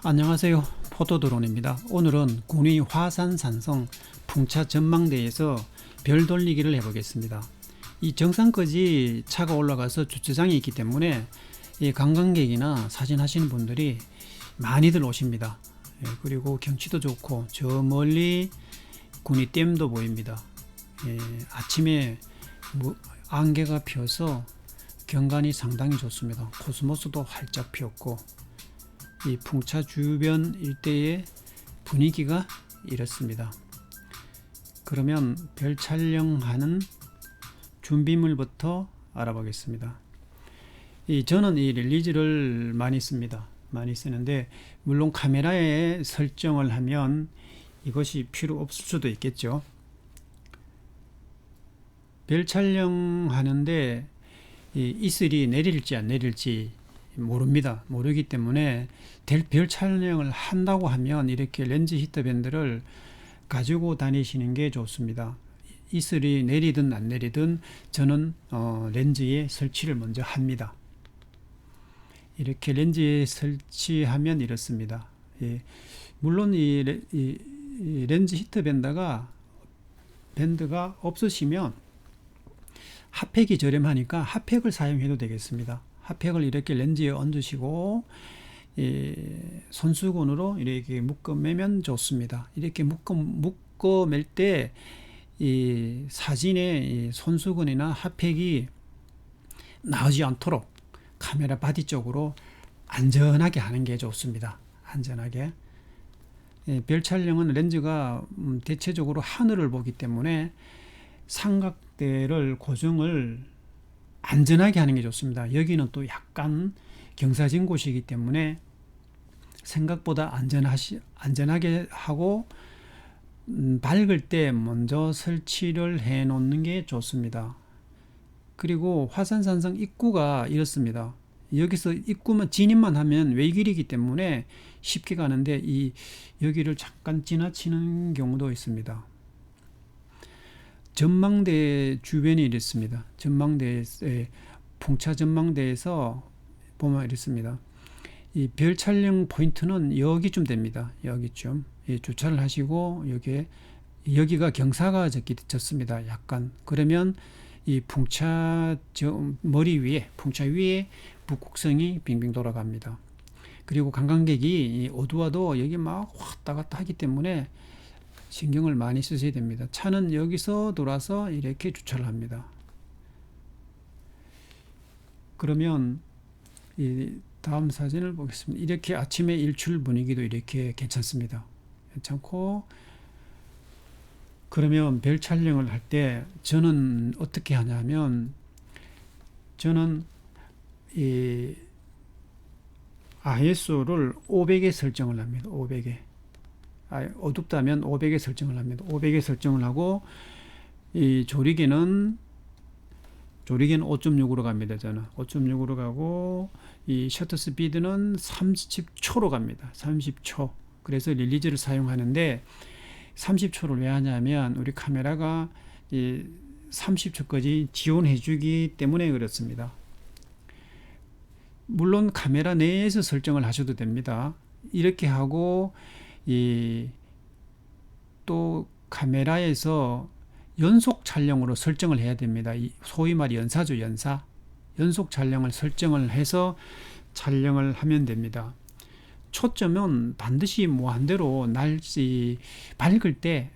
안녕하세요. 포도드론입니다. 오늘은 군위 화산산성 풍차 전망대에서 별 돌리기를 해보겠습니다. 이 정상까지 차가 올라가서 주차장이 있기 때문에 이 관광객이나 사진 하시는 분들이 많이들 오십니다. 그리고 경치도 좋고 저 멀리 군위댐도 보입니다. 아침에 안개가 피어서 경관이 상당히 좋습니다. 코스모스도 활짝 피었고 이 풍차 주변 일대의 분위기가 이렇습니다. 그러면 별 촬영하는 준비물부터 알아보겠습니다. 저는 이 릴리즈를 많이 씁니다. 많이 쓰는데 물론 카메라에 설정을 하면 이것이 필요 없을 수도 있겠죠. 별 촬영하는데 이 이슬이 내릴지 안 내릴지 모릅니다. 모르기 때문에 별 촬영을 한다고 하면 이렇게 렌즈 히터밴드를 가지고 다니시는 게 좋습니다. 이슬이 내리든 안 내리든 저는 렌즈에 설치를 먼저 합니다. 이렇게 렌즈에 설치하면 이렇습니다. 물론 이 렌즈 히터밴드가 없으시면 핫팩이 저렴하니까 핫팩을 사용해도 되겠습니다. 핫팩을 이렇게 렌즈에 얹으시고 손수건으로 이렇게 묶어 매면 좋습니다. 이렇게 묶어 맬 때 이 사진에 이 손수건이나 핫팩이 나오지 않도록 카메라 바디 쪽으로 안전하게 하는 게 좋습니다. 안전하게. 별 촬영은 렌즈가 대체적으로 하늘을 보기 때문에 삼각대를 고정을 안전하게 하는 게 좋습니다. 여기는 또 약간 경사진 곳이기 때문에 생각보다 안전하게 하고 밝을 때 먼저 설치를 해 놓는 게 좋습니다. 그리고 화산산성 입구가 이렇습니다. 여기서 입구만 진입만 하면 외길이기 때문에 쉽게 가는데 여기를 잠깐 지나치는 경우도 있습니다. 전망대 주변이 이렇습니다. 풍차 전망대에서 보면 이렇습니다. 이 별 촬영 포인트는 여기쯤 됩니다. 여기쯤 주차를 하시고 여기가 경사가 졌습니다. 약간 그러면 이 풍차 풍차 위에 북극성이 빙빙 돌아갑니다. 그리고 관광객이 어두워도 여기 막 왔다 갔다 하기 때문에 신경을 많이 쓰셔야 됩니다. 차는 여기서 돌아서 이렇게 주차를 합니다. 그러면 다음 사진을 보겠습니다. 이렇게 아침에 일출 분위기도 이렇게 괜찮습니다. 괜찮고 그러면 별 촬영을 할 때 저는 어떻게 하냐면 저는 이 ISO를 500에 설정을 합니다. 500에. 어둡다면 500에 설정을 합니다. 500에 설정을 하고 이 조리개는 5.6으로 갑니다. 저는 5.6으로 가고 이 셔터 스피드는 30초로 갑니다. 30초. 그래서 릴리즈를 사용하는데 30초를 왜 하냐면 우리 카메라가 30초까지 지원해 주기 때문에 그렇습니다. 물론 카메라 내에서 설정을 하셔도 됩니다. 이렇게 하고 또 카메라에서 연속 촬영으로 설정을 해야 됩니다. 소위 말해 연사죠. 연속 촬영을 설정을 해서 촬영을 하면 됩니다. 초점은 반드시 무한대로 날씨 밝을 때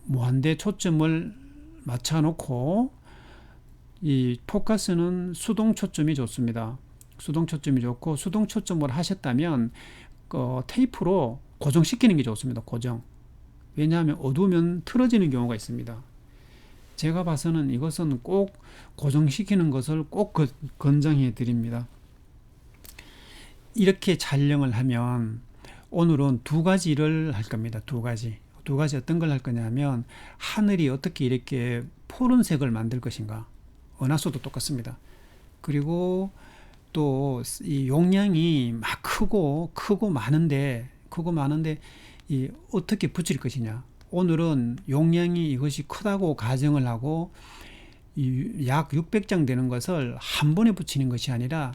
무한대 초점을 맞춰 놓고 이 포커스는 수동 초점이 좋습니다. 수동 초점이 좋고 수동 초점을 하셨다면 테이프로 고정시키는 게 좋습니다. 왜냐하면 어두우면 틀어지는 경우가 있습니다. 제가 봐서는 이것은 꼭 고정시키는 것을 꼭 권장해 드립니다. 이렇게 촬영을 하면 오늘은 두 가지를 할 겁니다. 두 가지 어떤 걸 할 거냐면 하늘이 어떻게 이렇게 푸른색을 만들 것인가. 은하수도 똑같습니다. 그리고 또 이 용량이 막 크고 많은데 어떻게 붙일 것이냐. 오늘은 용량이 이것이 크다고 가정을 하고 약 600장 되는 것을 한 번에 붙이는 것이 아니라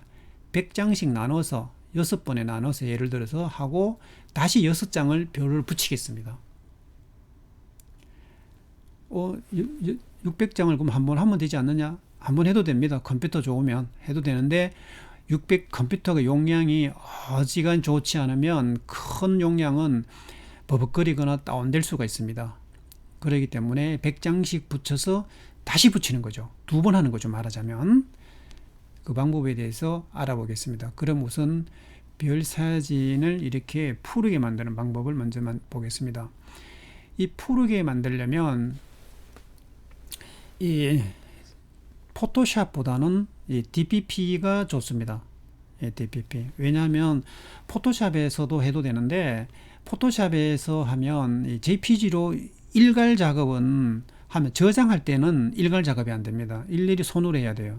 100장씩 나눠서 6번에 나눠서 예를 들어서 하고 다시 6장을 벼를 붙이겠습니다. 600장을 그럼 한번 하면 되지 않느냐? 한번 해도 됩니다. 컴퓨터 좋으면 해도 되는데 컴퓨터가 용량이 어지간 좋지 않으면 큰 용량은 버벅거리거나 다운될 수가 있습니다. 그렇기 때문에 100장씩 붙여서 다시 붙이는 거죠. 2번 하는 거죠. 말하자면 그 방법에 대해서 알아보겠습니다. 그럼 우선 별 사진을 이렇게 푸르게 만드는 방법을 먼저 보겠습니다. 이 푸르게 만들려면 이 포토샵보다는 이 DPP가 좋습니다. DPP. 왜냐하면 포토샵에서도 해도 되는데 포토샵에서 하면 이 JPG로 일괄 작업은 하면 저장할 때는 일괄 작업이 안 됩니다. 일일이 손으로 해야 돼요.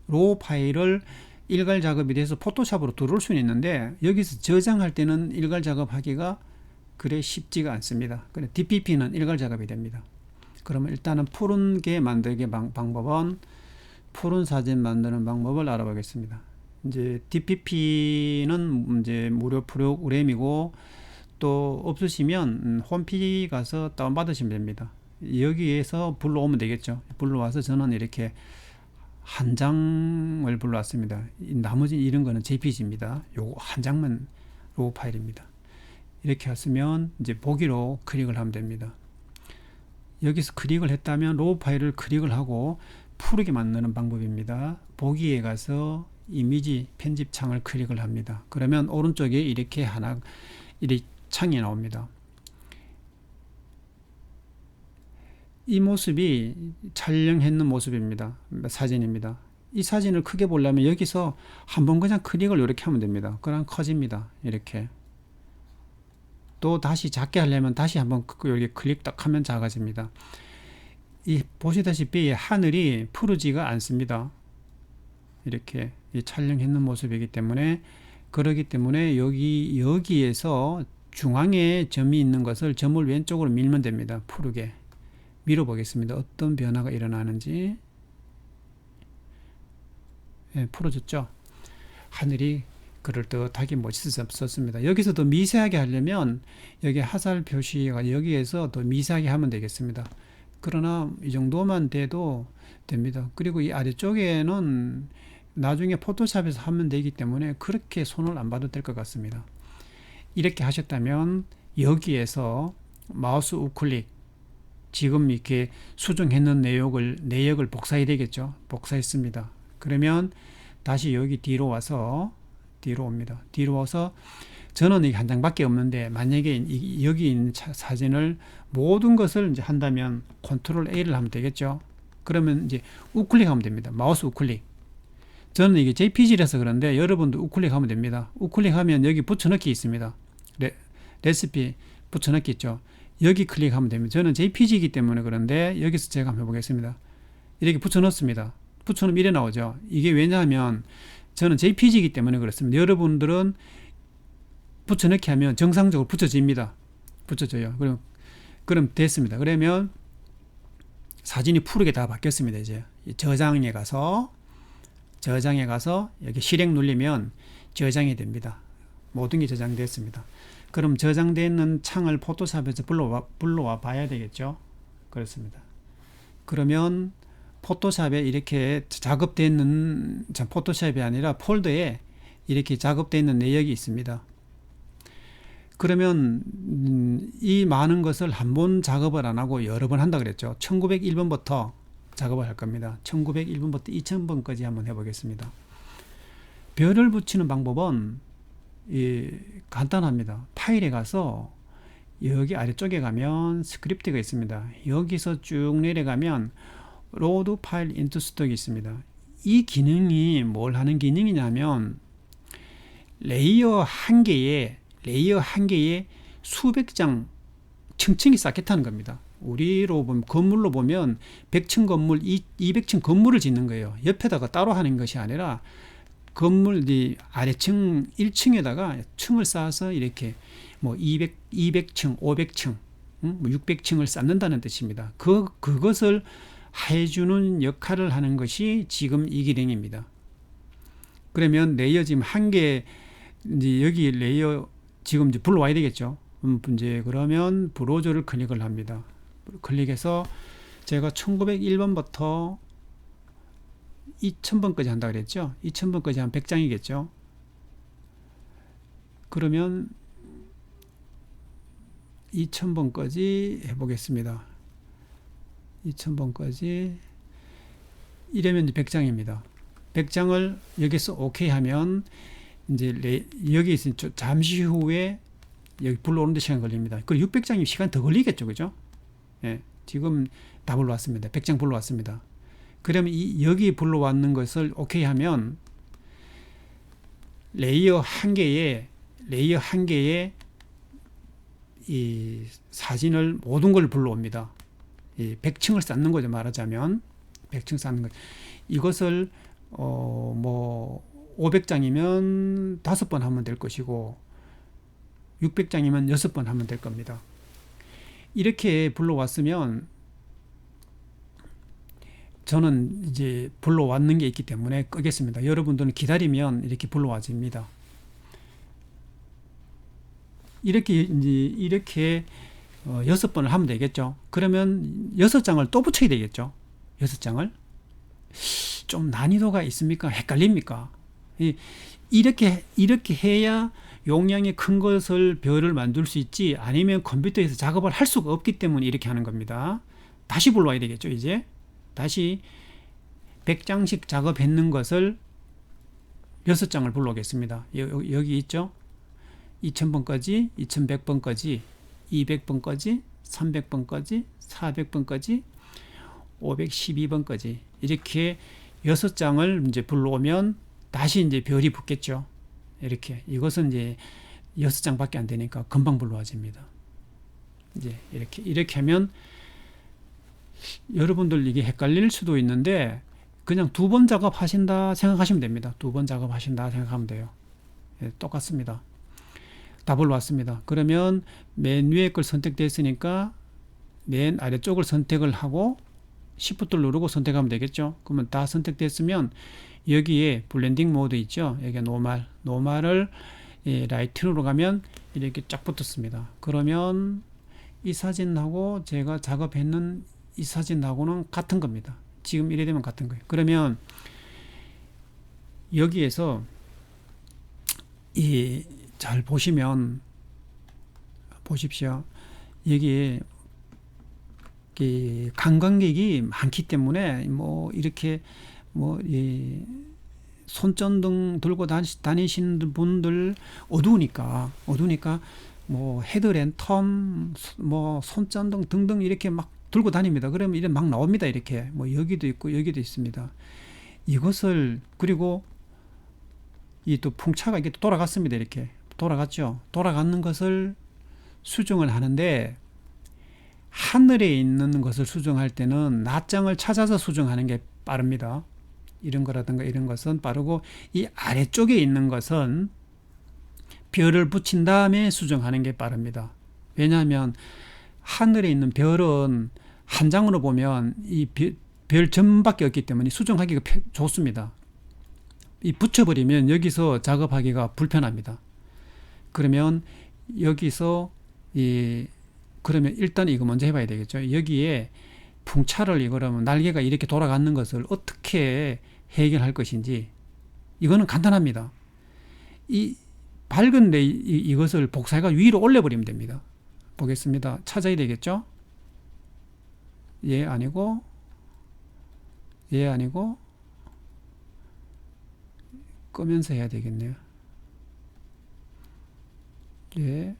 로우 파일을 일괄 작업이 돼서 포토샵으로 들어올 수는 있는데 여기서 저장할 때는 일괄 작업하기가 그래 쉽지가 않습니다. 그래 DPP는 일괄 작업이 됩니다. 그러면 일단은 푸른 게 만들기 방법은 푸른 사진 만드는 방법을 알아보겠습니다. 이제 DPP는 이제 무료 프로그램이고 또 없으시면 홈페이지 가서 다운받으시면 됩니다. 여기에서 불러오면 되겠죠. 불러와서 저는 이렇게 한 장을 불러왔습니다. 나머지 이런 거는 JPG입니다. 요거 한 장만 로우 파일입니다. 이렇게 했으면 이제 보기로 클릭을 하면 됩니다. 여기서 클릭을 했다면 로우 파일을 클릭을 하고 푸르게 만드는 방법입니다. 보기에 가서 이미지 편집 창을 클릭을 합니다. 그러면 오른쪽에 이렇게 이렇게 창이 나옵니다. 이 모습이 촬영했는 모습입니다. 사진입니다. 이 사진을 크게 보려면 여기서 한번 그냥 클릭을 이렇게 하면 됩니다. 그럼 커집니다. 이렇게. 또 다시 작게 하려면 다시 한번 여기 클릭 딱 하면 작아집니다. 이 보시다시피 하늘이 푸르지가 않습니다. 이렇게 촬영했는 모습이기 때문에 그러기 때문에 여기에서 중앙에 점이 있는 것을 점을 왼쪽으로 밀면 됩니다. 푸르게 밀어 보겠습니다. 어떤 변화가 일어나는지. 풀어졌죠. 하늘이 그럴듯하게 멋있었습니다. 여기서 더 미세하게 하려면 여기 화살 표시가 여기에서 더 미세하게 하면 되겠습니다. 그러나 이 정도만 돼도 됩니다. 그리고 이 아래쪽에는 나중에 포토샵에서 하면 되기 때문에 그렇게 손을 안 봐도 될 것 같습니다. 이렇게 하셨다면 여기에서 마우스 우클릭 지금 이렇게 수정했는 내역을 복사해야 되겠죠. 복사했습니다. 그러면 다시 여기 뒤로 옵니다. 뒤로 와서 저는 이게 한 장밖에 없는데 만약에 여기 있는 사진을 모든 것을 이제 한다면 컨트롤 A를 하면 되겠죠. 그러면 이제 우클릭하면 됩니다. 마우스 우클릭. 저는 이게 JPG라서 그런데 여러분도 우클릭하면 됩니다. 우클릭하면 여기 붙여넣기 있습니다. 레시피 붙여넣기 있죠. 여기 클릭하면 됩니다. 저는 JPG이기 때문에 그런데 여기서 제가 한번 해보겠습니다. 이렇게 붙여넣습니다. 붙여넣으면 이래 나오죠. 이게 왜냐하면 저는 JPG이기 때문에 그렇습니다. 여러분들은 붙여넣기 하면 정상적으로 붙여집니다. 붙여져요. 그럼 됐습니다. 그러면 사진이 푸르게 다 바뀌었습니다. 이제 저장에 가서 여기 실행 누르면 저장이 됩니다. 모든 게 저장됐습니다. 그럼 저장되어 있는 창을 포토샵에서 불러와 봐야 되겠죠. 그렇습니다. 그러면 포토샵에 이렇게 작업되어 있는 포토샵이 아니라 폴더에 이렇게 작업되어 있는 내역이 있습니다. 그러면 이 많은 것을 한 번 작업을 안 하고 여러 번 한다 그랬죠. 1901번부터 작업을 할 겁니다. 1901번부터 2000번까지 한번 해보겠습니다. 별을 붙이는 방법은 간단합니다. 파일에 가서 여기 아래쪽에 가면 스크립트가 있습니다. 여기서 쭉 내려가면 로드 파일 인투 스톡이 있습니다. 이 기능이 뭘 하는 기능이냐면 레이어 한 개에 수백 장 층층이 쌓겠다는 겁니다. 우리로 보면 건물로 보면 100층 건물, 200층 건물을 짓는 거예요. 옆에다가 따로 하는 것이 아니라 건물 아래층 1층에다가 층을 쌓아서 이렇게 뭐 200층, 500층, 600층을 쌓는다는 뜻입니다. 그것을 해주는 역할을 하는 것이 지금 이 기능입니다. 그러면 레이어 지금 한 개, 이제 여기 레이어 지금 이제 불러와야 되겠죠. 이제 그러면 브로저를 클릭을 합니다. 클릭해서 제가 1901번부터 2000번까지 한다 그랬죠. 2000번까지 한 100장이겠죠. 그러면 2000번까지 해보겠습니다. 2000번까지 이러면 100장입니다. 100장을 여기서 OK 하면 이제 여기서 잠시 후에 여기 불러오는데 시간 걸립니다. 그리고 600장이면 시간 더 걸리겠죠, 그죠? 예, 지금 다 불러왔습니다. 100장 불러왔습니다. 그러면 여기 불러왔는 것을 OK 하면 레이어 한 개에 이 사진을 모든 걸 불러옵니다. 이 100층을 쌓는 거죠, 말하자면. 100층 쌓는 거. 이것을 뭐 500장이면 5번 하면 될 것이고 600장이면 6번 하면 될 겁니다. 이렇게 불러왔으면 저는 이제 불러왔는 게 있기 때문에 끄겠습니다. 여러분들은 기다리면 이렇게 불러와집니다. 이렇게 6번을 하면 되겠죠. 그러면 6장을 또 붙여야 되겠죠. 6장을. 좀 난이도가 있습니까? 헷갈립니까? 이렇게 해야 용량이 큰 것을 별을 만들 수 있지, 아니면 컴퓨터에서 작업을 할 수가 없기 때문에 이렇게 하는 겁니다. 다시 불러와야 되겠죠. 이제 다시 100장씩 작업했는 것을 6장을 불러오겠습니다. 여기 있죠. 2000번까지, 2100번까지, 200번까지, 300번까지, 400번까지, 512번까지 이렇게 6장을 이제 불러오면 다시 이제 별이 붙겠죠. 이렇게. 이것은 이제 6장밖에 안 되니까 금방 불러와집니다. 이제 이렇게 하면 여러분들 이게 헷갈릴 수도 있는데 그냥 2번 작업하신다 생각하시면 됩니다. 2번 작업하신다 생각하면 돼요. 예, 똑같습니다. 다 불러왔습니다. 그러면 맨 위에 걸 선택됐으니까 맨 아래쪽을 선택을 하고 Shift를 누르고 선택하면 되겠죠. 그러면 다 선택됐으면 여기에 블렌딩 모드 있죠. 여기 노말을 라이트로 가면 이렇게 쫙 붙었습니다. 그러면 이 사진하고 제가 작업했는 이 사진하고는 같은 겁니다. 지금 이래 되면 같은 거예요. 그러면 여기에서 잘 보시면 보십시오. 여기에 관광객이 많기 때문에 뭐 이렇게 손전등 들고 다니시는 분들 어두우니까 뭐 헤드랜턴 뭐 손전등 등등 이렇게 막 들고 다닙니다. 그러면 이래 막 나옵니다. 이렇게 뭐 여기도 있고 여기도 있습니다. 이것을 그리고 이 또 풍차가 이렇게 돌아갔습니다. 이렇게 돌아갔죠. 돌아가는 것을 수정을 하는데 하늘에 있는 것을 수정할 때는 낮장을 찾아서 수정하는 게 빠릅니다. 이런 거라든가 이런 것은 빠르고 이 아래쪽에 있는 것은 별을 붙인 다음에 수정하는 게 빠릅니다. 왜냐하면 하늘에 있는 별은 한 장으로 보면 이 별 점밖에 없기 때문에 수정하기가 좋습니다. 이 붙여버리면 여기서 작업하기가 불편합니다. 그러면 여기서 그러면 일단 이거 먼저 해봐야 되겠죠. 여기에 풍차를 그러면 날개가 이렇게 돌아가는 것을 어떻게 해결할 것인지 이거는 간단합니다. 이 밝은데 이것을 복사해가 위로 올려버리면 됩니다. 보겠습니다. 찾아야 되겠죠. 얘 아니고 끄면서 해야 되겠네요. 예.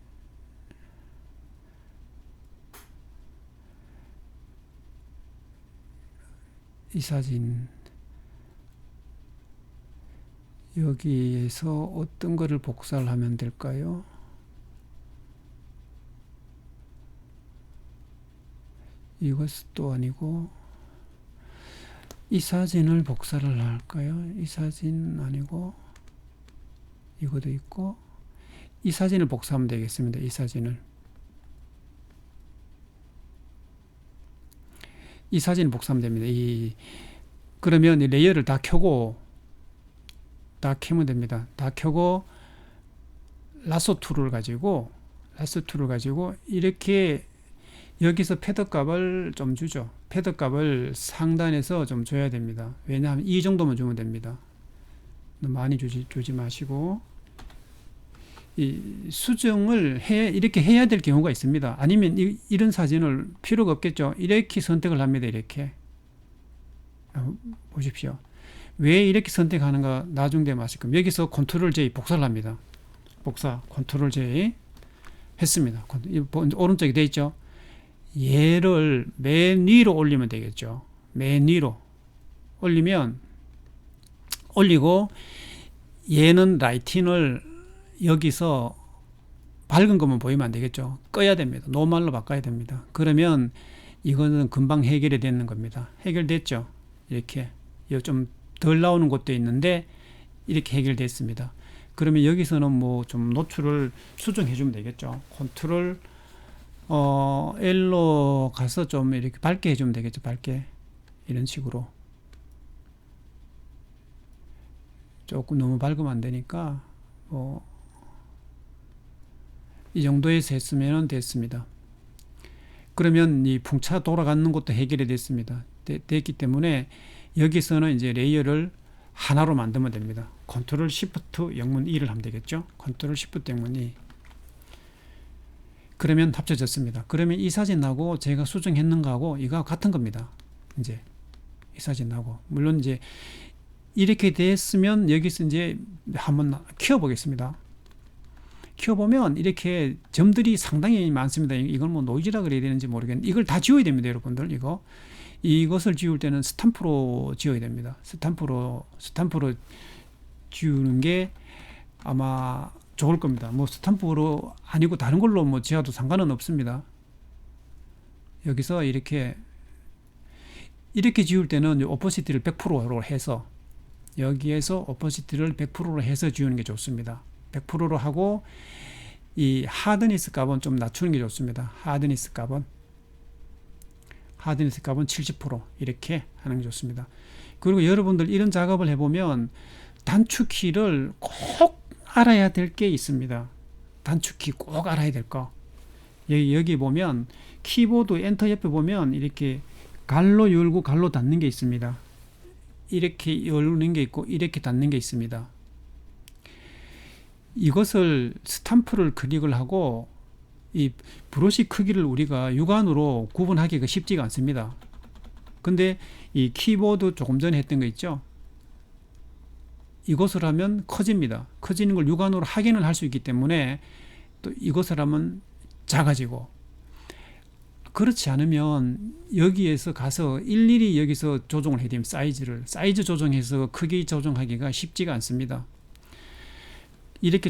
이 사진 여기에서 어떤 거를 복사를 하면 될까요? 이것도 아니고 이 사진을 복사를 할까요? 이 사진 아니고 이것도 있고 이 사진을 복사하면 되겠습니다. 이 사진을 복사하면 됩니다. 그러면 이 레이어를 다 켜고 다 켜면 됩니다. 다 켜고 라sso 툴을 가지고 이렇게 여기서 패드 값을 좀 주죠. 패드 값을 상단에서 좀 줘야 됩니다. 왜냐하면 이 정도만 주면 됩니다. 너무 많이 주지 마시고, 이 수정을 이렇게 해야 될 경우가 있습니다. 아니면 이런 사진을 필요가 없겠죠. 이렇게 선택을 합니다. 이렇게 보십시오. 왜 이렇게 선택하는가 나중 되면 아실 겁니다. 여기서 컨트롤 J 복사를 합니다. 컨트롤 J 했습니다. 오른쪽에 돼 있죠. 얘를 맨 위로 올리면 되겠죠. 맨 위로 올리고 얘는 라이팅을 여기서 밝은 것만 보이면 안 되겠죠. 꺼야 됩니다. 노멀로 바꿔야 됩니다. 그러면 이거는 금방 해결이 되는 겁니다. 해결됐죠. 이렇게 좀 덜 나오는 곳도 있는데 이렇게 해결됐습니다. 그러면 여기서는 뭐 좀 노출을 수정해 주면 되겠죠. 컨트롤 L로 가서 좀 이렇게 밝게 해주면 되겠죠. 밝게 이런 식으로 조금 너무 밝으면 안 되니까 이 정도에서 했으면 됐습니다. 그러면 이 풍차 돌아가는 것도 해결이 됐습니다. 됐기 때문에 여기서는 이제 레이어를 하나로 만들면 됩니다. 컨트롤 시프트 영문 2를 하면 되겠죠. 컨트롤 시프트 영문 2. 그러면 합쳐졌습니다. 그러면 이 사진하고 제가 수정했는가하고 이거 같은 겁니다. 이제 이 사진하고 물론 이제 이렇게 됐으면 여기서 이제 한번 키워보겠습니다. 키워보면 이렇게 점들이 상당히 많습니다. 이걸 뭐 노이즈라 그래야 되는지 모르겠는데 이걸 다 지워야 됩니다, 여러분들. 이것을 지울 때는 스탬프로 지워야 됩니다. 스탬프로 지우는 게 아마 좋을 겁니다. 뭐 스탬프로 아니고 다른 걸로 뭐 지워도 상관은 없습니다. 여기서 이렇게 지울 때는 오퍼시티를 100%로 해서 여기에서 오퍼시티를 100%로 해서 지우는 게 좋습니다. 100%로 하고 이 하드니스 값은 좀 낮추는 게 좋습니다. 하드니스 값은 70% 이렇게 하는 게 좋습니다. 그리고 여러분들 이런 작업을 해보면 단축키를 꼭 알아야 될 게 있습니다. 단축키 꼭 알아야 될 거. 여기 보면 키보드 엔터 옆에 보면 이렇게 갈로 열고 갈로 닫는 게 있습니다. 이렇게 열는 게 있고 이렇게 닫는 게 있습니다. 이것을 스탬프를 클릭을 하고 이 브러쉬 크기를 우리가 육안으로 구분하기가 쉽지가 않습니다. 근데 이 키보드 조금 전에 했던 거 있죠? 이것을 하면 커집니다. 커지는 걸 육안으로 확인을 할 수 있기 때문에 또 이것을 하면 작아지고, 그렇지 않으면 여기에서 가서 일일이 여기서 조정을 해야 됩니다. 사이즈 조정해서 크기 조정하기가 쉽지가 않습니다. 이렇게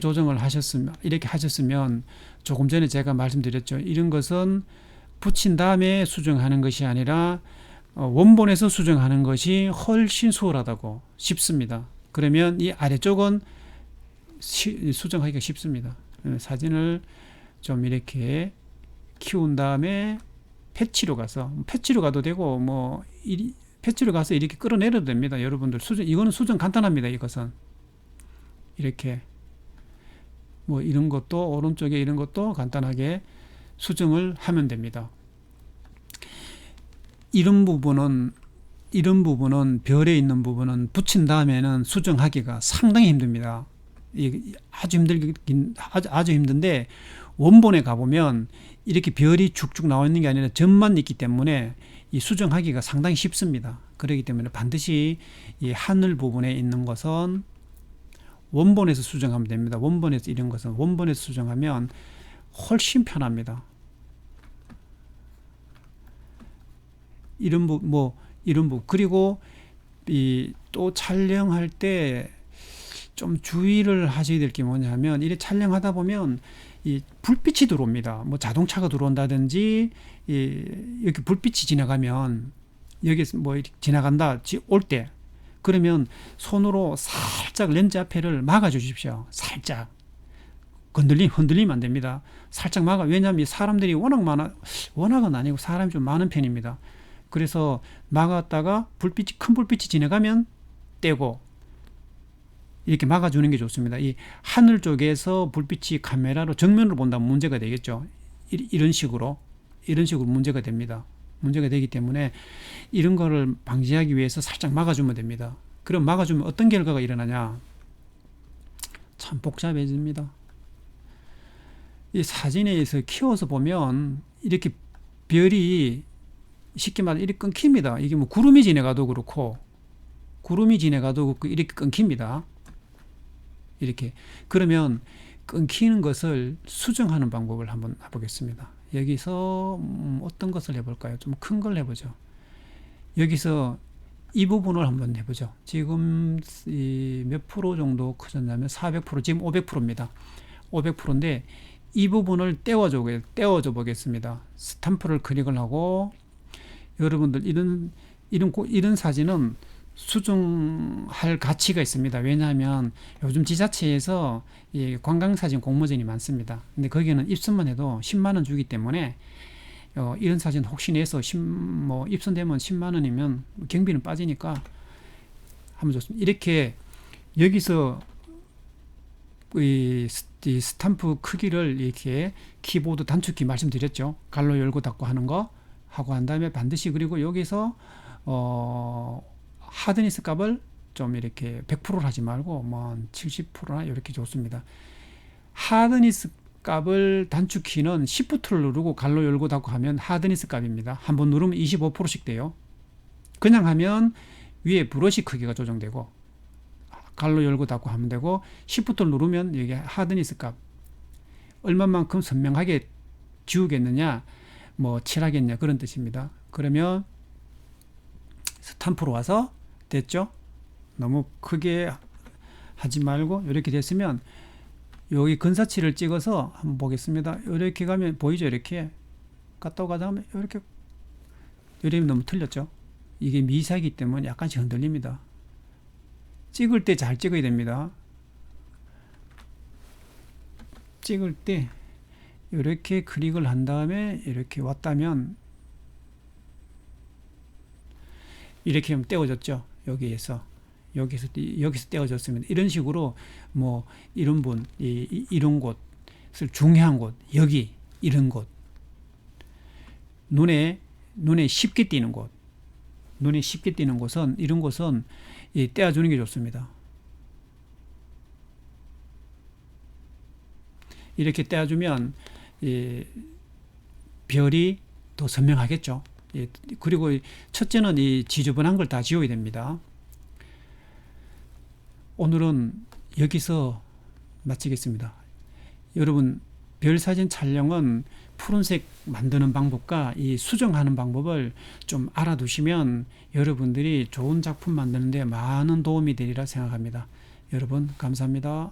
하셨으면 조금 전에 제가 말씀드렸죠. 이런 것은 붙인 다음에 수정하는 것이 아니라 원본에서 수정하는 것이 훨씬 수월하다고 쉽습니다. 그러면 이 아래쪽은 수정하기가 쉽습니다. 사진을 좀 이렇게 키운 다음에 패치로 가도 되고 패치로 가서 이렇게 끌어내려도 됩니다. 여러분들 이거는 수정 간단합니다. 이것은 이렇게 이런 것도 오른쪽에 이런 것도 간단하게 수정을 하면 됩니다. 이런 부분은 별에 있는 부분은 붙인 다음에는 수정하기가 상당히 힘듭니다. 아주 힘든데 원본에 가보면 이렇게 별이 쭉쭉 나와 있는 게 아니라 점만 있기 때문에 이 수정하기가 상당히 쉽습니다. 그렇기 때문에 반드시 이 하늘 부분에 있는 것은 원본에서 수정하면 됩니다. 이런 것은 원본에서 수정하면 훨씬 편합니다. 이런 부분 그리고 또 촬영할 때 좀 주의를 하셔야 될 게 뭐냐면, 이렇게 촬영하다 보면 이 불빛이 들어옵니다. 자동차가 들어온다든지 이렇게 불빛이 지나가면 여기서 이렇게 지나간다 올 때, 그러면 손으로 살짝 렌즈 앞에를 막아 주십시오. 살짝 흔들리면 안 됩니다. 살짝 왜냐하면 사람들이 워낙은 아니고 사람이 좀 많은 편입니다. 그래서 막았다가 큰 불빛이 지나가면 떼고, 이렇게 막아주는 게 좋습니다. 이 하늘 쪽에서 불빛이 카메라로 정면으로 본다면 문제가 되겠죠. 이런 식으로 문제가 됩니다. 문제가 되기 때문에 이런 거를 방지하기 위해서 살짝 막아주면 됩니다. 그럼 막아주면 어떤 결과가 일어나냐? 참 복잡해집니다. 이 사진에 의해서 키워서 보면 이렇게 별이 쉽게 말해 이렇게 끊깁니다. 이게 뭐 구름이 지나가도 그렇고 이렇게 끊깁니다. 이렇게. 그러면 끊기는 것을 수정하는 방법을 한번 해보겠습니다. 여기서 어떤 것을 해볼까요? 좀 큰 걸 해보죠. 여기서 이 부분을 한번 해보죠. 지금 몇 프로 정도 커졌냐면 400%, 지금 500%입니다. 500%인데 이 부분을 떼어줘 보겠습니다. 스탬프를 클릭을 하고, 여러분들 이런 사진은 수정할 가치가 있습니다. 왜냐하면 요즘 지자체에서 이 관광사진 공모전이 많습니다. 근데 거기는 입선만 해도 10만 원 주기 때문에 이런 사진 혹시 내서 입선되면 10만 원이면 경비는 빠지니까 하면 좋습니다. 이렇게 여기서 이 스탬프 크기를 이렇게 키보드 단축키 말씀드렸죠. 갈로 열고 닫고 하는 거 하고 한 다음에 반드시, 그리고 여기서 하드니스 값을 좀 이렇게 100%를 하지 말고 뭐 70%나 이렇게 좋습니다. 하드니스 값을 단축키는 Shift를 누르고 갈로 열고 닫고 하면 하드니스 값입니다. 한번 누르면 25%씩 돼요. 그냥 하면 위에 브러쉬 크기가 조정되고 갈로 열고 닫고 하면 되고, Shift를 누르면 여기 하드니스 값 얼마만큼 선명하게 지우겠느냐, 뭐 칠하겠냐, 그런 뜻입니다. 그러면 스탬프로 와서 됐죠? 너무 크게 하지 말고 이렇게 됐으면 여기 근사치를 찍어서 한번 보겠습니다. 이렇게 가면 보이죠? 이렇게 갔다 가다 하면 이러면 너무 틀렸죠? 이게 미세하기 때문에 약간씩 흔들립니다. 찍을 때 잘 찍어야 됩니다. 찍을 때 이렇게 클릭을 한 다음에 이렇게 왔다면 이렇게 하면 떼어졌죠. 여기서 떼어졌으면 이런 식으로 뭐 이런 이런 곳을 중요한 곳, 여기 이런 곳, 눈에 쉽게 띄는 곳, 이런 곳은 떼어주는 게 좋습니다. 이렇게 떼어주면 별이 더 선명하겠죠. 그리고 첫째는 이 지저분한 걸 다 지워야 됩니다. 오늘은 여기서 마치겠습니다. 여러분, 별 사진 촬영은 푸른색 만드는 방법과 이 수정하는 방법을 좀 알아두시면 여러분들이 좋은 작품 만드는 데 많은 도움이 되리라 생각합니다. 여러분, 감사합니다.